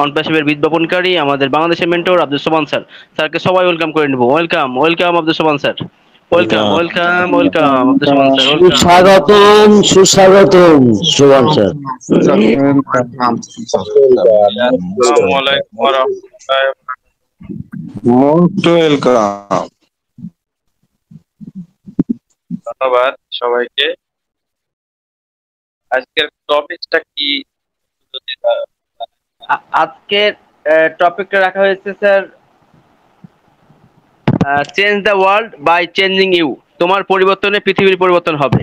অনপ্যাসিভের বিজ্ঞাপনকারী আমাদের বাংলাদেশের mentor Abdul Sobhan sir. স্যারকে সবাই ওয়েলকাম করে নেব। Welcome, welcome Abdul Sobhan sir. Welcome, welcome, welcome Abdul Sobhan sir. Welcome. সুস্বাগতম, সুস্বাগতম সোবহান স্যার। আসসালামু আলাইকুম ওয়া রাহমাতুল্লাহি ওয়া বারাকাতুহু। Most welcome. ধন্যবাদ সবাইকে। আজকের টপিকটা কি? যদি আজকের টপিকটা রাখা হয়েছে sir, change the world by changing you. তোমার পরিবর্তনে পৃথিবীর পরিবর্তন হবে।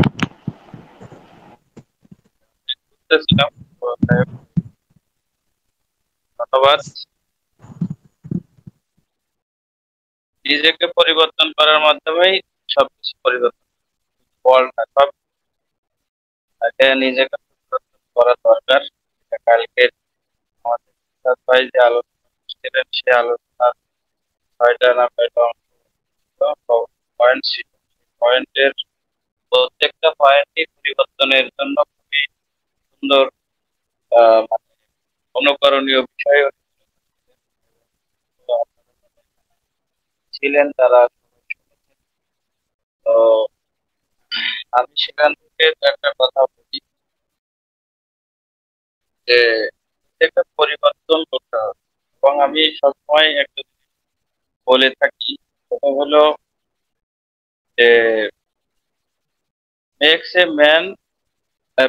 বুঝতেছিলাম। ধন্যবাদ। নিজেকে পরিবর্তন করার মাধ্যমেই সবকিছু পরিবর্তন। ওয়ার্ল্ডটা সব আগে নিজেকে পরিবর্তন করা দরকার। কালকে আমাদের উস্তাদ ভাই যে আলোচনা করছিলেন, সে আলোচনার 6টা না 5টা পয়েন্ট ছিল। পয়েন্টের প্রত্যেকটা পয়েন্টই পরিবর্তনের জন্য খুবই সুন্দর মানে অনুকরণীয় বিষয় ছিলেন তারা। তো আমি সেখান থেকে একটা কথা বলি যে একটা পরিবর্তন করতে হবে, এবং আমি সবসময় একটা বলে থাকি, সেটা হলো যে makes a man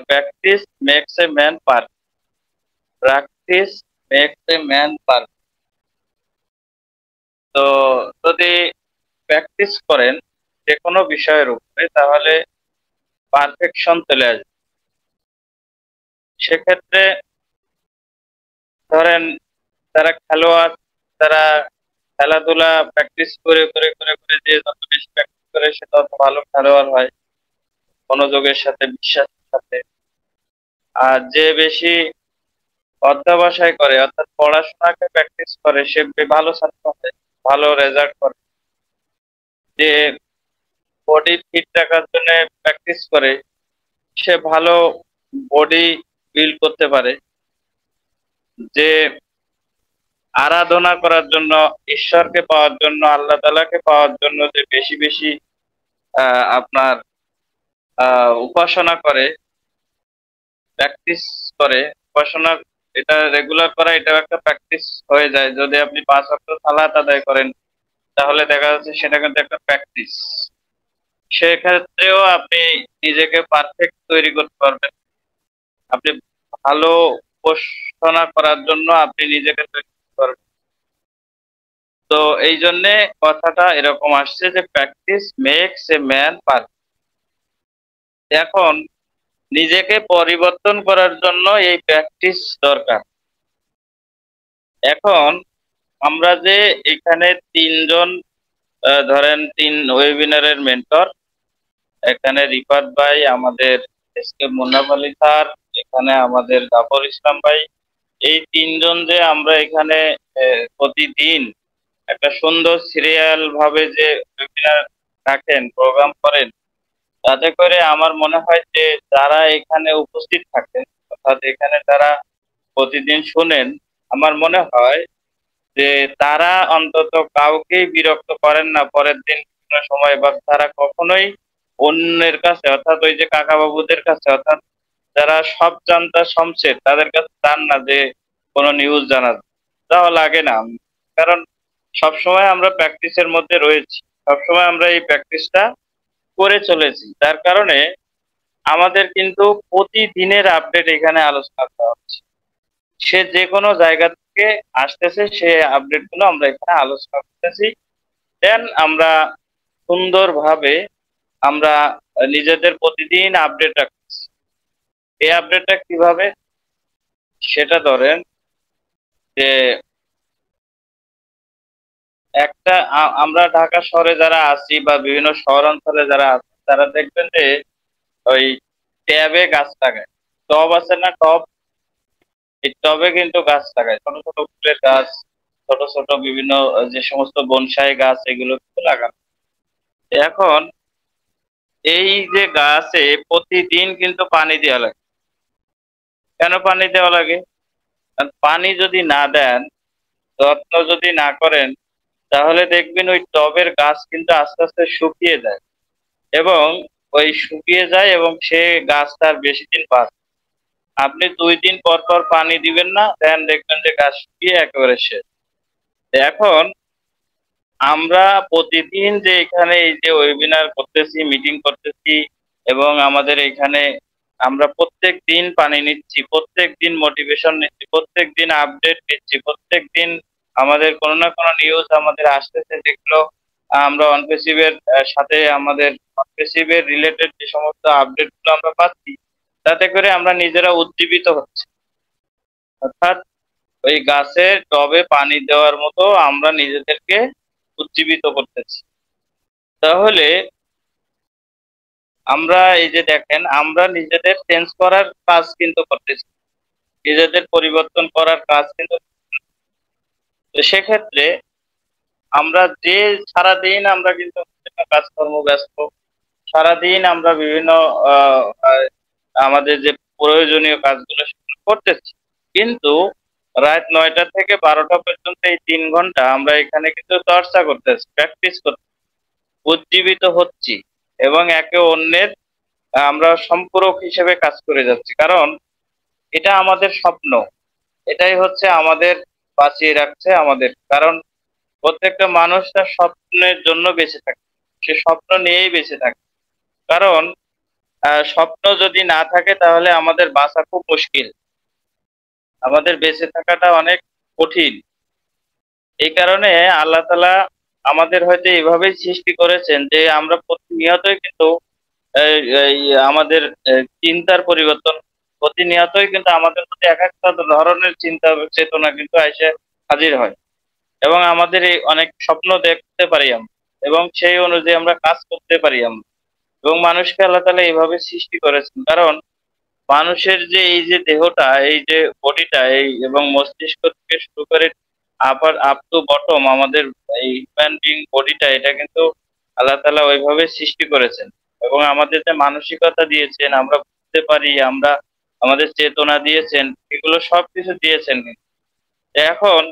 practice makes a man perfect, practice makes a man perfect. তো যদি প্র্যাকটিস করেন যে কোনো বিষয়ের উপরে, তাহলে পারফেকশন চলে আসবে। সেক্ষেত্রে ধরেন তারা খেলোয়াড়, তারা খেলাধুলা প্র্যাকটিস করে করে করে করে যে যত বেশি প্র্যাকটিস করে সে তত ভালো খেলোয়াড় হয়, মনোযোগের সাথে, বিশ্বাসের সাথে। আর যে বেশি অধ্যবসায় করে, অর্থাৎ পড়াশোনাকে প্র্যাকটিস করে, সে ভালো ছাত্র হয়, ভালো রেজাল্ট করে। যে বডি ফিট রাখার জন্য প্র্যাকটিস করে, সে ভালো বডি বিল্ড করতে পারে। যে আরাধনা করার জন্য, ঈশ্বরকে পাওয়ার জন্য, আল্লাহ তাআলাকে পাওয়ার জন্য যে বেশি বেশি আপনার উপাসনা করে, প্র্যাকটিস করে, উপাসনা এটা রেগুলার করা, এটাও একটা প্র্যাকটিস হয়ে যায়। যদি আপনি 5 ওয়াক্ত সালাত আদায় করেন, তাহলে দেখা যাচ্ছে সেটা কিন্তু একটা প্র্যাকটিস। সেক্ষেত্রেও আপনি নিজেকে পারফেক্ট তৈরি করতে পারবেন। আপনি ভালো উপাসনা করার জন্য আপনি নিজেকে তৈরি করতে পারবেন। তো এই জন্যে কথাটা এরকম আসছে যে practice makes a man perfect. এখন নিজেকে পরিবর্তন করার জন্য এই প্র্যাকটিস দরকার। এখন আমরা যে এখানে 3 জন ধরেন 3 ওয়েবিনারের মেন্টর, এখানে রিফাত ভাই, আমাদের এসকে মুন্নাফ আলী স্যার, এখানে আমাদের জাফর ইসলাম ভাই, এই 3 জন যে আমরা এখানে প্রতিদিন একটা সুন্দর সিরিয়াল ভাবে যে ওয়েবিনার রাখেন, প্রোগ্রাম করেন, তাতে করে আমার মনে হয় যে যারা এখানে উপস্থিত থাকেন, অর্থাৎ এখানে যারা প্রতিদিন শুনেন, আমার মনে হয় যে তারা অন্তত কাউকেই বিরক্ত করেন না পরের দিন বিভিন্ন সময়, বা তারা কখনোই অন্যের কাছে, অর্থাৎ ওই যে কাকা বাবুদের কাছে, অর্থাৎ যারা সব জানতা শমশের, তাদের কাছে চান না যে কোনো নিউজ জানা যাওয়া লাগে না। কারণ সবসময় আমরা প্র্যাকটিসের মধ্যে রয়েছি, সবসময় আমরা এই প্র্যাকটিসটা করে চলেছি, যার কারণে আমাদের কিন্তু প্রতিদিনের আপডেট এখানে আলোচনা করা হচ্ছে। সে যে কোনো জায়গা থেকে আসতেছে, সে আপডেট গুলো আমরা এখানে আলোচনা করতেছি। দেন আমরা সুন্দরভাবে আমরা নিজেদের প্রতিদিন আপডেট রাখতেছি। এই আপডেটটা কিভাবে, সেটা ধরেন যে একটা আমরা ঢাকা শহরে যারা আছি বা বিভিন্ন শহর অঞ্চলে যারা আছে, তারা দেখবেন যে ওই ট্যাবে গাছ লাগায়। টব আছে না, টব, এই টবে কিন্তু গাছ লাগায়, ছোট ছোট ফুলের গাছ, ছোট ছোট বিভিন্ন যে সমস্ত বনসাই গাছ, এগুলো কিন্তু লাগানো। এখন এই যে গাছে প্রতিদিন কিন্তু পানি দেওয়া লাগে। কেন পানি দেওয়া লাগে? আর পানি যদি না দেন, যত্ন যদি না করেন, তাহলে দেখবেন ওই টবের গাছ কিন্তু আস্তে আস্তে শুকিয়ে যায়, এবং ওই শুকিয়ে যায় এবং সে গাছটা আর বেশি দিন বাঁচে। আপনি 2 দিন পর পর পানি দিবেন না, দেন দেখবেন যে গাছ শুকিয়ে একেবারে শেষ। এখন আমরা প্রতিদিন যে এখানে এই যে ওয়েবিনার করতেছি, মিটিং করতেছি, এবং আমাদের এখানে আমরা প্রত্যেক দিন পানি নিচ্ছি, প্রত্যেক দিন মোটিভেশন নিচ্ছি, প্রত্যেক দিন আপডেট নিচ্ছি, প্রত্যেক দিন আমাদের কোনো না কোনো নিউজ আমাদের আসতেছে, যেগুলো আমরা অনপেসিভের সাথে আমাদের অনপেসিভের রিলেটেড যে সমস্ত আপডেট গুলো আমরা পাচ্ছি, তাতে করে আমরা নিজেরা উজ্জীবিত হচ্ছি। অর্থাৎ ওই গাছের টবে পানি দেওয়ার মতো আমরা নিজেদেরকে উজ্জীবিত করতেছি। তাহলে আমরা এই যে দেখেন, আমরা নিজেদের চেঞ্জ করার কাজ কিন্তু করতেছি, নিজেদের পরিবর্তন করার কাজ কিন্তু। তো সেক্ষেত্রে আমরা যে সারাদিন আমরা কিন্তু বিভিন্ন কাজকর্ম ব্যস্ত, সারাদিন আমরা বিভিন্ন আহ, আহ, আমাদের যে প্রয়োজনীয় কাজগুলো সেগুলো করতেছি, কিন্তু রাত 9টা থেকে 12টা পর্যন্ত এই 3 ঘন্টা আমরা এখানে কিন্তু চর্চা করতেছি, প্র্যাকটিস করতেছি, উজ্জীবিত হচ্ছি, এবং একে অন্যের আমরা সম্পূরক হিসেবে কাজ করে যাচ্ছি। কারণ এটা আমাদের স্বপ্ন, এটাই হচ্ছে আমাদের বাঁচিয়ে রাখছে আমাদের। কারণ প্রত্যেকটা মানুষ তার স্বপ্নের জন্য বেঁচে থাকে, সে স্বপ্ন নিয়েই বেঁচে থাকে। কারণ স্বপ্ন যদি না থাকে তাহলে আমাদের বাঁচা খুব মুশকিল, আমাদের বেঁচে থাকাটা অনেক কঠিন। এই কারণে আল্লাহ তাআলা আমাদের হয়তো এইভাবেই সৃষ্টি করেছেন যে আমরা প্রতিনিয়তই কিন্তু এই আমাদের চিন্তার পরিবর্তন, প্রতিনিয়তই কিন্তু আমাদের প্রতি এক একটা ধরনের চিন্তা চেতনা কিন্তু এসে হাজির হয়, এবং আমাদের এই অনেক স্বপ্ন দেখতে পারি আমরা, এবং সেই অনুযায়ী আমরা কাজ করতে পারি আমরা। এবং মানুষকে আল্লাহ তাআলা এইভাবে সৃষ্টি করেছেন, কারণ মানুষের যে এই যে দেহটা, এই যে বডিটা, এই এবং মস্তিষ্ক থেকে শুরু করে আপার আপ টু বটম আমাদের এই হিউম্যান বিং বডিটা, এটা কিন্তু আল্লাহ তাআলা ওইভাবে সৃষ্টি করেছেন, এবং আমাদের যে মানসিকতা দিয়েছেন, আমরা বুঝতে পারি, আমরা আমাদের চেতনা দিয়েছেন, এগুলো সবকিছু দিয়েছেন। এখন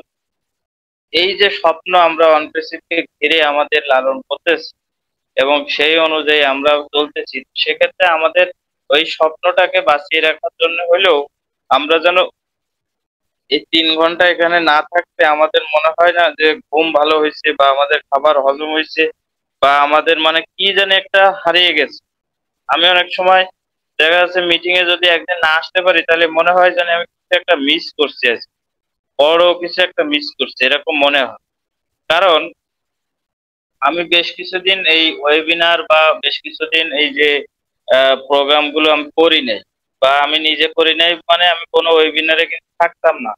এই যে স্বপ্ন আমরা অনপ্রেসিভকে ঘিরে আমাদের লালন করতেছি এবং সেই অনুযায়ী আমরা চলতেছি, সেক্ষেত্রে আমাদের ওই স্বপ্নটাকে বাঁচিয়ে রাখার জন্য হলেও আমরা যেন এই 3 ঘন্টা এখানে না থাকতে আমাদের মনে হয় না যে ঘুম ভালো হয়েছে, বা আমাদের খাবার হজম হয়েছে, বা আমাদের মানে কি জানি একটা হারিয়ে গেছে। আমি অনেক সময় দেখা যাচ্ছে মিটিং এ যদি একদিন না আসতে পারি, তাহলে মনে হয় যেন আমি কিছু একটা মিস করছি, আজকে বড় কিছু একটা মিস করছি, এরকম মনে হয়। কারণ আমি বেশ কিছুদিন এই ওয়েবিনার বা বেশ কিছুদিন এই যে প্রোগ্রাম গুলো আমি করি নাই, বা আমি নিজে করি নাই, মানে আমি কোনো ওয়েবিনারে কিন্তু থাকতাম না।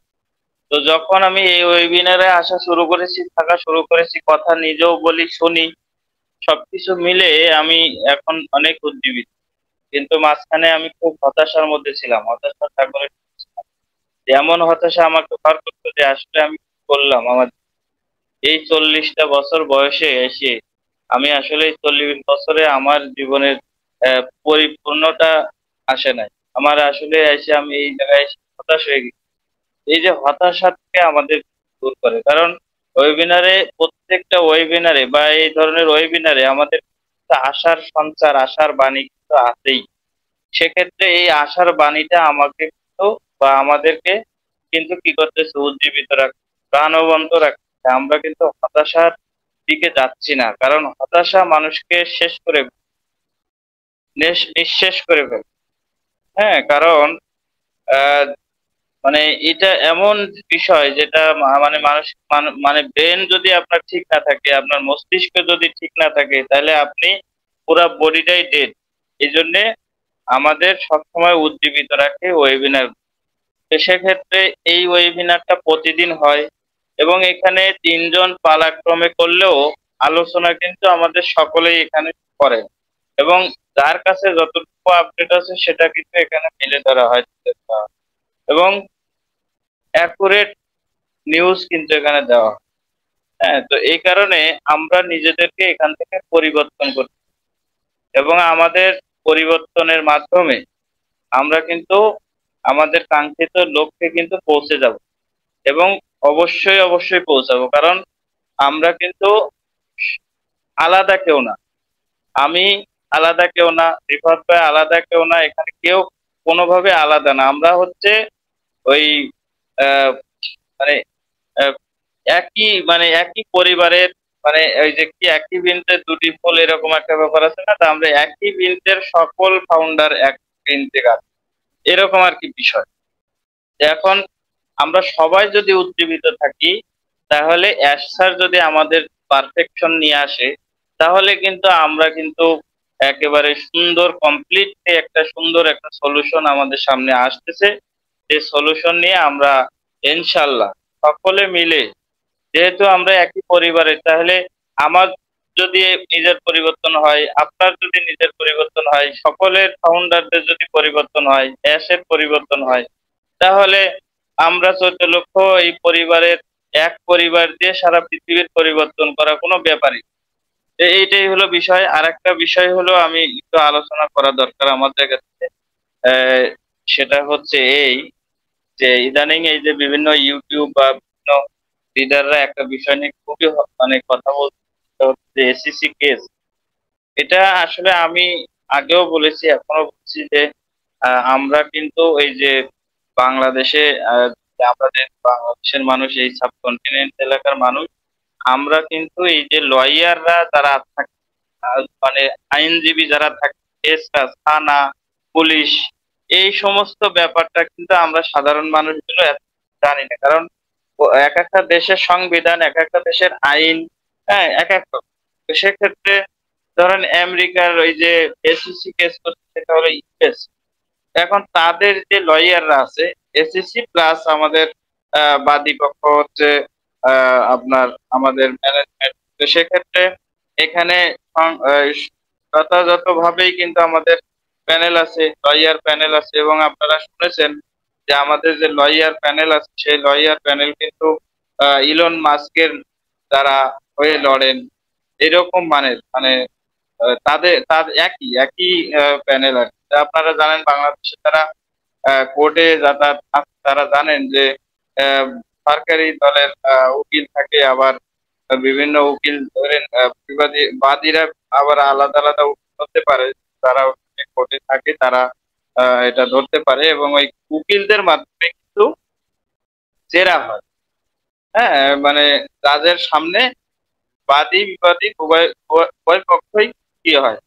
তো যখন আমি এই ওয়েবিনারে আসা শুরু করেছি, থাকা শুরু করেছি, কথা নিজেও বলি, শুনি, সবকিছু মিলে আমি এখন অনেক উজ্জীবিত। কিন্তু মাঝখানে আমি খুব হতাশার মধ্যে ছিলাম, হতাশার সাগরে ছিলাম। এমন হতাশা আমাকে পার করতো যে আসলে আমি কি করলাম আমার এই 40টা বছর বয়সে এসে। আমি আসলে এই 40 বছরে আমার জীবনের পরিপূর্ণতা আসে নাই। আমার আসলে এসে আমি এই জায়গায় এসে হতাশ হয়ে গেছি। এই যে হতাশা থেকে আমাদের দূর করে, কারণ ওয়েবিনারে, প্রত্যেকটা ওয়েবিনারে বা এই ধরনের ওয়েবিনারে আমাদের একটা আশার সঞ্চার, আশার বাণী কিন্তু আছেই। সেক্ষেত্রে এই আশার বাণীটা আমাকে কিন্তু বা আমাদেরকে কিন্তু কি করতেছে, উজ্জীবিত রাখছে, প্রাণবন্ত রাখছে। আমরা কিন্তু হতাশার দিকে যাচ্ছি না, কারণ হতাশা মানুষকে শেষ করে, নিঃশেষ করে ফেলে। হ্যাঁ, কারণ আহ, মানে এটা এমন বিষয় যেটা মানে মানুষ, মানে ব্রেন যদি আপনার ঠিক না থাকে, আপনার মস্তিষ্ক যদি ঠিক না থাকে, তাহলে আপনি পুরা বডিটাই ডেড। এই জন্যে আমাদের সবসময় উজ্জীবিত রাখে ওয়েবিনার। তো সেক্ষেত্রে এই ওয়েবিনারটা প্রতিদিন হয়, এবং এখানে 3জন পালাক্রমে করলেও আলোচনা কিন্তু আমাদের সকলেই এখানে করে, এবং যার কাছে যতটুকু আপডেট আছে সেটা কিন্তু এখানে মেলে ধরা হয়, এবং অ্যাকুরেট নিউজ কিন্তু এখানে দেওয়া হয়। হ্যাঁ, তো এই কারণে আমরা নিজেদেরকে এখান থেকে পরিবর্তন করতে, এবং আমাদের পরিবর্তনের মাধ্যমে আমরা কিন্তু আমাদের কাঙ্ক্ষিত লক্ষ্যে কিন্তু পৌঁছে যাব, এবং অবশ্যই অবশ্যই পৌঁছাবো। কারণ আমরা কিন্তু আলাদা কেউ না, আমি আলাদা কেউ না, রিফাত ভাই আলাদা কেউ না, এখানে কেউ কোনোভাবে আলাদা না। আমরা হচ্ছে ওই আহ, মানে আহ, একই পরিবারের, মানে ওই যে কি একই বৃন্তের দুটি ফুল, এরকম একটা ব্যাপার আছে না, তা আমরা একই বৃন্তের সকল ফাউন্ডার এক বৃন্তে গাছ, এরকম আর কি বিষয়। এখন আমরা সবাই যদি উজ্জীবিত থাকি, তাহলে অ্যাশ স্যার যদি আমাদের পারফেকশন নিয়ে আসে, তাহলে কিন্তু আমরা কিন্তু একেবারে সুন্দর কমপ্লিট একটা সলিউশন আমাদের সামনে আসতেছে। যে সলিউশন নিয়ে আমরা ইনশাল্লাহ সকলে মিলে, যেহেতু আমরা একই পরিবারের, তাহলে আমার যদি নিজের পরিবর্তন হয়, আপনার যদি নিজের পরিবর্তন হয়, সকলের ফাউন্ডারদের যদি পরিবর্তন হয়, অ্যাশের পরিবর্তন হয়, তাহলে আমরা 14 লক্ষ এই পরিবারের, এক পরিবার দিয়ে সারা পৃথিবীর পরিবর্তন করা কোনো ব্যাপারই না। এইটাই হলো বিষয়। আর একটা বিষয় হলো আমি একটু আলোচনা করা দরকার আমাদের কাছে, আহ, সেটা হচ্ছে এই যে ইদানিং এই যে বিভিন্ন ইউটিউব বা বিভিন্ন লিডাররা একটা বিষয় নিয়ে খুবই মানে কথা বলছে, সেটা হচ্ছে এসিসি কেস। এটা আসলে আমি আগেও বলেছি, এখনো বলছি যে আমরা কিন্তু এই যে বাংলাদেশে, যে আমাদের বাংলাদেশের মানুষ, এই সাবকন্টিনেন্ট এলাকার মানুষ, আমরা কিন্তু এই যে লয়াররা যারা থাকে, মানে আইনজীবী যারা থাকে, এসরাজ, থানা, পুলিশ, এই সমস্ত ব্যাপারটা কিন্তু আমরা সাধারণ মানুষগুলো এত জানি না। কারণ এক একটা দেশের সংবিধান, এক একটা দেশের আইন, হ্যাঁ, এক এক রকম। তো সেক্ষেত্রে ধরেন আমেরিকার ওই যে এসিসি কেস করছে, সেটা হলো ইউএস। এখন তাদের যে লয়াররা আছে, এসিসি প্লাস আমাদের বাদী পক্ষ হচ্ছে আপনার আমাদের ম্যানেজমেন্ট। তো সেক্ষেত্রে এখানে যথাযথভাবেই কিন্তু আমাদের প্যানেল আছে, লয়ার প্যানেল আছে, এবং আপনারা শুনেছেন যে আমাদের যে লয়ার প্যানেল আছে, সেই লয়ার প্যানেল কিন্তু ইলন মাস্কের দ্বারা হয়ে লড়েন, এরকম মানের, মানে তাদের একই একই প্যানেল আর কি। তা আপনারা জানেন বাংলাদেশে তারা কোর্টে যাতায়াত আছে, তারা জানেন যে আহ, সরকারি দলের উকিল থাকে, আবার বিভিন্ন উকিল ধরেন বাদীরা আবার আলাদা আলাদা উকিল হতে পারে, তারা কোর্টে থাকে, তারা এটা ধরতে পারে, এবং ওই উকিলদের মাধ্যমে কিন্তু জেরা হয়। হ্যাঁ, মানে জাজের সামনে বাদী বিবাদী উভয় উভয় পক্ষই কি হয়,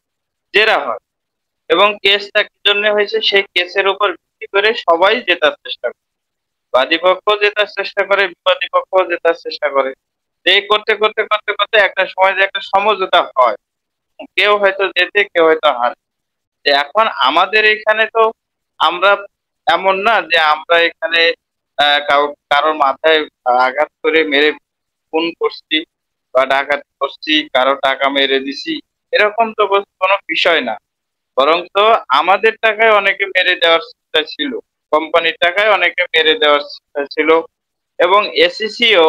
জেরা হয়। এবং কেসটা কি জন্য হয়েছে, সেই কেসের উপর ভিত্তি করে সবাই জেতার চেষ্টা করে, বাদী পক্ষ জেতার চেষ্টা করে, বিবাদী পক্ষ জেতার চেষ্টা করে। এই করতে করতে করতে করতে একটা সময় যে একটা সমঝোতা হয়, কেউ হয়তো জেতে, কেউ হয়তো হারে। যে এখন আমাদের এখানে তো আমরা এমন না যে আমরা এখানে কারোর মাথায় আঘাত করে মেরে খুন করছি বা ডাকাতি করছি, কারো টাকা মেরে দিছি, এরকম তো কোনো বিষয় না। বরং তো আমাদের টাকায় অনেকে মেরে দেওয়ার চেষ্টা ছিল, কোম্পানির টাকায় অনেকে মেরে দেওয়ার চেষ্টা ছিল, এবং এসিসিও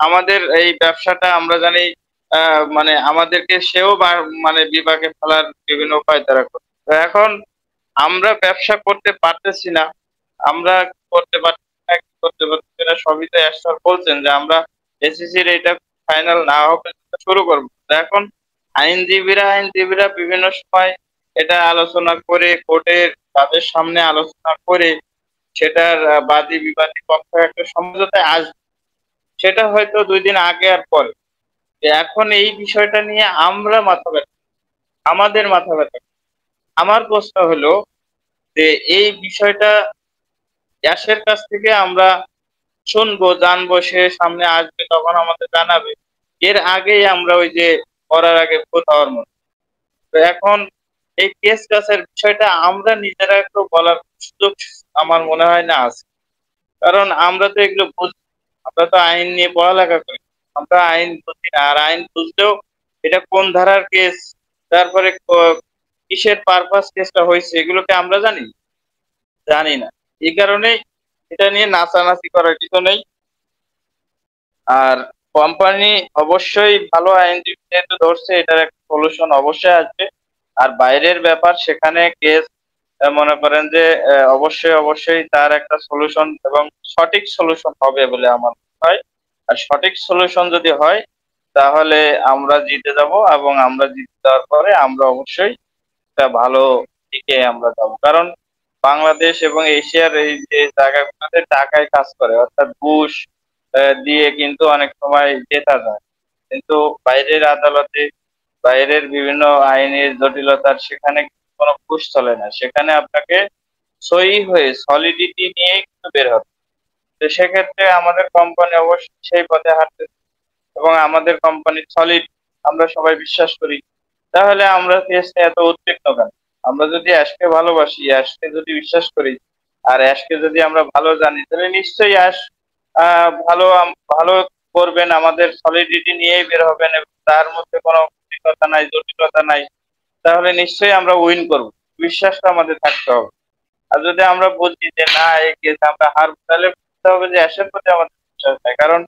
আমাদের এই ব্যবসাটা আমরা জানি, মানে আমাদেরকে সেও মানে বিপাকে ফেলার বিভিন্ন উপায় তারা করে। তো এখন আমরা ব্যবসা করতে পারতেছি না, আমরা করতে পারছি না, কি করতে পারছি না, সবই তো এরশাদ বলছেন যে আমরা এসিসির এটা ফাইনাল না হবে শুরু করবো। তো এখন আইনজীবীরা বিভিন্ন সময় এটা আলোচনা করে, কোর্টের তাদের সামনে আলোচনা করে সেটার বাদী বিবাদী পক্ষ একটা সমঝোতায় আসবে, সেটা হয়তো 2 দিন আগে আর পরে। তো এখন এই বিষয়টা নিয়ে আমরা মাথা ব্যথা, আমাদের মাথা ব্যথা। আমার প্রশ্ন হলো যে এই বিষয়টা গ্যাসের কাছ থেকে আমরা শুনবো, জানবো, সে সামনে আসবে, তখন আমাদের জানাবে। এর আগেই আমরা ওই যে করার আগে ভূত হওয়ার মতো। তো এখন এই কেস কাসের বিষয়টা আমরা নিজেরা একটু বলার সুযোগ আমার মনে হয় না আছে। কারণ আমরা তো এগুলো বুঝি, আমরা তো আইন নিয়ে পড়ালেখা করি, আমরা আইন বুঝি না। আর আইন বুঝলেও এটা কোন ধারার কেস, তারপরে কিসের পারপাস কেসটা হয়েছে, এগুলোকে আমরা জানি জানি না। এই কারণে এটা নিয়ে নাচানাচি করার কিছু নেই। আর কোম্পানি অবশ্যই ভালো আইনজীবী যেহেতু ধরছে, এটার একটা সলিউশন অবশ্যই আসবে। আর বাইরের ব্যাপার, সেখানে কেস মনে করেন যে অবশ্যই অবশ্যই তার একটা সলিউশন এবং সঠিক সলিউশন হবে বলে আমার মনে হয়। আর সঠিক সলিউশন যদি হয় তাহলে আমরা জিতে যাব, এবং আমরা জিতে যাওয়ার পরে আমরা অবশ্যই একটা ভালো দিকে আমরা যাব। কারণ বাংলাদেশ এবং এশিয়ার এই যে জায়গাগুলোতে টাকায় কাজ করে, অর্থাৎ ঘুষ দিয়ে কিন্তু অনেক সময় জেতা যায়, কিন্তু বাইরের আদালতে বাইরের বিভিন্ন আইনের জটিলতার সেখানে কোনো ঘুষ চলে না, সেখানে আপনাকে সই হয়ে সলিডিটি নিয়ে কিন্তু বের হবে। তো সেক্ষেত্রে আমাদের কোম্পানি অবশ্যই সেই পথে হাঁটতে, এবং আমাদের কোম্পানি সলিড আমরা সবাই বিশ্বাস করি। তাহলে আমরা কেসে এত উদ্বিগ্ন কেন? আমরা যদি অ্যাশকে ভালোবাসি, অ্যাশকে যদি বিশ্বাস করি, আর অ্যাশকে যদি আমরা ভালো জানি, তাহলে নিশ্চয়ই অ্যাশ ভালো ভালো করবেন, আমাদের সলিডিটি নিয়েই বের হবেন, এবং তার মধ্যে কোনো জটিলতা নাই, জটিলতা নাই। তাহলে নিশ্চয়ই আমরা উইন করব, বিশ্বাসটা আমাদের থাকতে হবে। আর যদি আমরা বুঝি যে না এই কেসে আমরা হারবো, তাহলে বুঝতে হবে যে অ্যাশের প্রতি আমাদের বিশ্বাস নাই, কারণ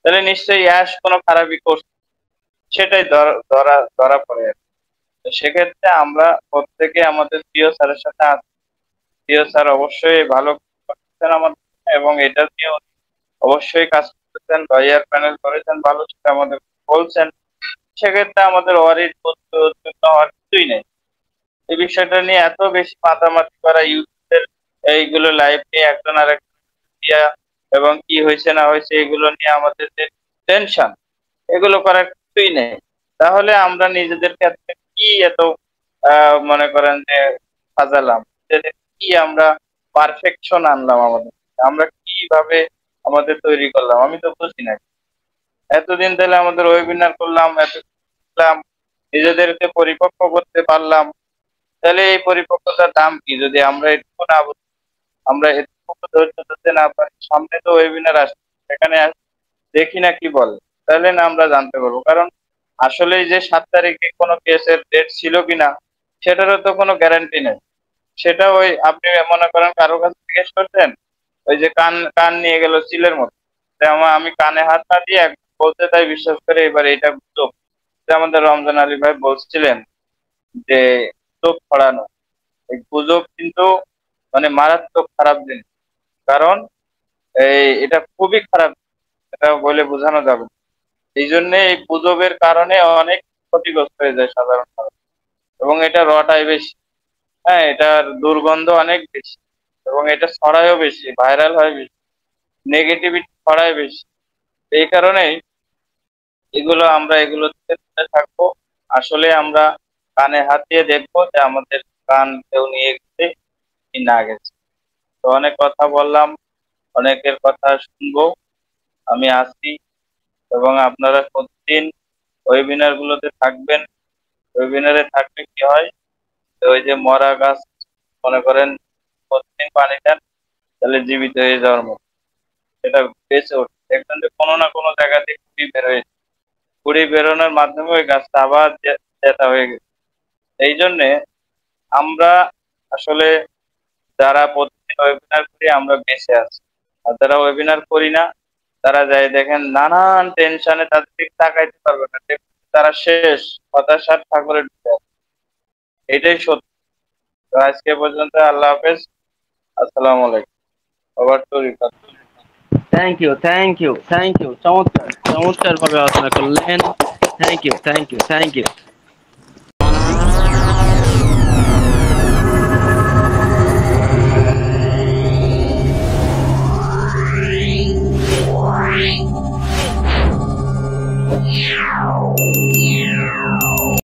তাহলে নিশ্চয়ই অ্যাশ কোনো খারাপই করছে, সেটাই ধরা ধরা পড়ে। তো সেক্ষেত্রে আমরা প্রত্যেকে আমাদের প্রিয় স্যারের সাথে আছি। প্রিয় স্যার অবশ্যই ভালো করতেছেন আমাদের, এবং এটা নিয়ে অবশ্যই কাজ করতেছেন, লয়ার প্যানেল করেছেন ভালো, সেটা আমাদের বলছেন। সেক্ষেত্রে আমাদের অরিট উদ্বিগ্ন হওয়ার কিছুই নেই। এই বিষয়টা নিয়ে এত বেশি মাতামাতি করা, ইউটিউবের এইগুলো লাইভ নিয়ে একজন আর দিয়া এবং কি হয়েছে না হয়েছে এগুলো নিয়ে আমাদের যে টেনশন, এগুলো করার কিছুই নেই। তাহলে আমরা নিজেদের ক্ষেত্রে কি এত মনে করেন যে সাজালাম, কি আমরা পারফেকশন আনলাম আমাদের, আমরা কিভাবে আমাদের তৈরি করলাম, আমি তো বুঝি না। এতদিন তাহলে আমাদের ওয়েবিনার করলাম, এত শিখলাম, নিজেদেরকে পরিপক্ক করতে পারলাম, তাহলে এই পরিপক্কতার দাম কি যদি আমরা এটুকু না বুঝি, আমরা এটুকু ধৈর্য ধরতে না পারি? সামনে তো ওয়েবিনার আসছে, সেখানে দেখি না কি বলে, তাহলে না আমরা জানতে পারবো। কারণ আসলে যে 7 তারিখে কোনো কেসের ডেট ছিল কিনা সেটারও তো কোনো গ্যারান্টি নেই। সেটা ওই আপনি মনে করেন কারোর কাছে জিজ্ঞেস করছেন, ওই যে কান কান নিয়ে গেল চিলের মতো, আমি কানে হাত না দিয়ে বলতে তাই বিশ্বাস করে এবার এটা গুজব। আমাদের রমজান আলী ভাই বলছিলেন যে গুজব ছড়ানো, এই গুজব কিন্তু মানে মারাত্মক খারাপ জিনিস। কারণ এটা খুবই খারাপ, এটা বলে বোঝানো যাবে না। এই জন্য এই গুজবের কারণে অনেক ক্ষতিগ্রস্ত হয়ে যায় সাধারণ মানুষ, এবং এটা রটায় বেশি। হ্যাঁ, এটার দুর্গন্ধ অনেক বেশি, এবং এটা ছড়ায়ও বেশি, ভাইরাল হয় বেশি, নেগেটিভিটি ছড়ায় বেশি। এই কারণেই এগুলো থেকে দূরে থাকবো। আসলে আমরা কানে হাত দিয়ে দেখবো যে আমাদের কান কেউ নিয়ে গেছে কি না গেছে। তো অনেক কথা বললাম, অনেকের কথা শুনবো, আমি আসছি। এবং আপনারা প্রতিদিন ওয়েবিনার গুলোতে থাকবেন। ওয়েবিনারে থাকলে কি হয়, ওই যে মরা গাছ মনে করেন প্রতিদিন পানি দেন, তাহলে জীবিত হয়ে যাওয়ার মতো সেটা বেঁচে ওঠে। দেখবেন যে কোনো না কোনো জায়গা থেকে কুড়ি বেরোয়, কুড়ি বেরোনোর মাধ্যমে ওই গাছটা আবার জেতা হয়ে গেছে। এই জন্যে আমরা আসলে যারা প্রতিদিন ওয়েবিনার করি আমরা বেঁচে আছি, আর যারা ওয়েবিনার করি না তারা যায় দেখেন নানান টেনশনে তাদের দিকে তাকাইতে পারবে না, তারা শেষ হতাশার সাগরে ডুবে আছে। এটাই সত্য। তো আজকে পর্যন্ত, আল্লাহ হাফেজ, আসসালামু আলাইকুম। Over to Rifat. Thank you, thank you, thank you, চমৎকার চমৎকার ভাবে আলোচনা করলেন। Thank you, thank you, thank you. Yeah.